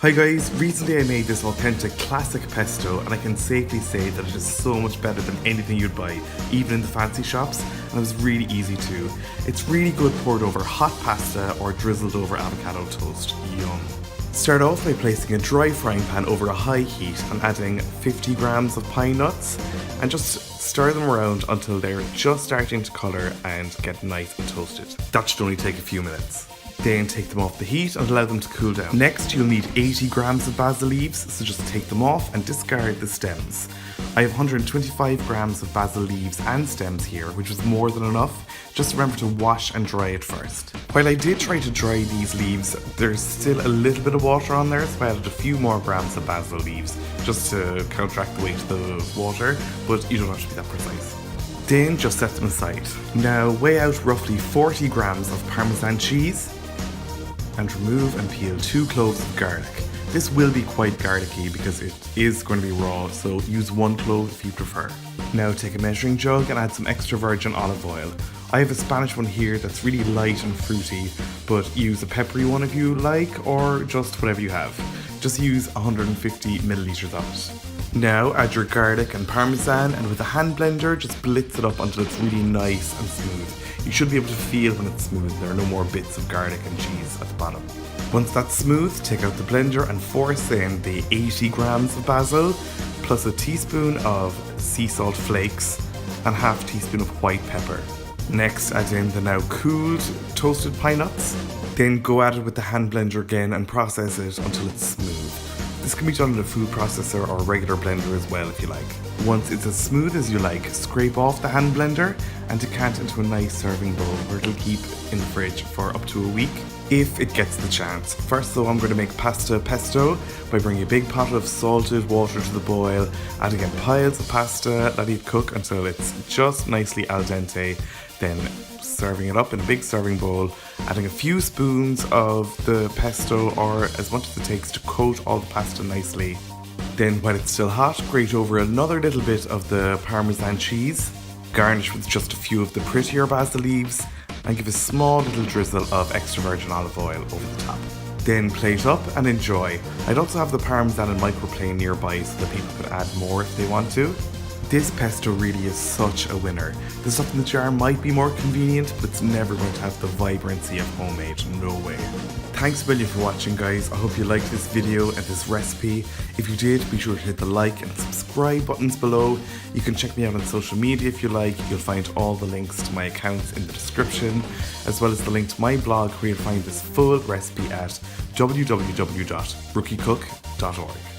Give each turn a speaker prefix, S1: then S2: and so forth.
S1: Hi guys, recently I made this authentic classic pesto and I can safely say that it is so much better than anything you'd buy, even in the fancy shops, and it was really easy too. It's really good poured over hot pasta or drizzled over avocado toast. Yum. Start off by placing a dry frying pan over a high heat and adding 50 grams of pine nuts and just stir them around until they're just starting to colour and get nice and toasted. That should only take a few minutes. Then take them off the heat and allow them to cool down. Next you'll need 80 grams of basil leaves, so just take them off and discard the stems. I have 125 grams of basil leaves and stems here, which is more than enough. Just remember to wash and dry it first. While I did try to dry these leaves, there's still a little bit of water on there, so I added a few more grams of basil leaves just to counteract the weight of the water, but you don't have to be that precise. Then just set them aside. Now weigh out roughly 40 grams of Parmesan cheese and remove and peel 2 cloves of garlic. This will be quite garlicky because it is going to be raw, so use 1 clove if you prefer. Now take a measuring jug and add some extra virgin olive oil. I have a Spanish one here that's really light and fruity, but use a peppery one if you like, or just whatever you have. Just use 150 milliliters of it. Now add your garlic and parmesan, and with a hand blender just blitz it up until it's really nice and smooth. You should be able to feel when it's smooth. There are no more bits of garlic and cheese at the bottom. Once that's smooth, take out the blender and force in the 80 grams of basil, plus a teaspoon of sea salt flakes and half teaspoon of white pepper. Next add in the now cooled toasted pine nuts. Then go at it with the hand blender again and process it until it's smooth. This can be done in a food processor or a regular blender as well if you like. Once it's as smooth as you like, scrape off the hand blender and decant into a nice serving bowl where it'll keep in the fridge for up to a week, if it gets the chance. First though, I'm going to make pasta pesto by bringing a big pot of salted water to the boil, adding in piles of pasta, letting it cook until it's just nicely al dente, then serving it up in a big serving bowl, adding a few spoons of the pesto or as much as it takes to coat all the pasta nicely. Then while it's still hot, grate over another little bit of the Parmesan cheese, garnish with just a few of the prettier basil leaves, and give a small little drizzle of extra virgin olive oil over the top. Then plate up and enjoy. I'd also have the Parmesan and microplane nearby so that people could add more if they want to. This pesto really is such a winner. The stuff in the jar might be more convenient, but it's never going to have the vibrancy of homemade, no way. Thanks a million for watching guys, I hope you liked this video and this recipe. If you did, be sure to hit the like and subscribe buttons below. You can check me out on social media if you like. You'll find all the links to my accounts in the description, as well as the link to my blog where you'll find this full recipe at www.rookiecook.org.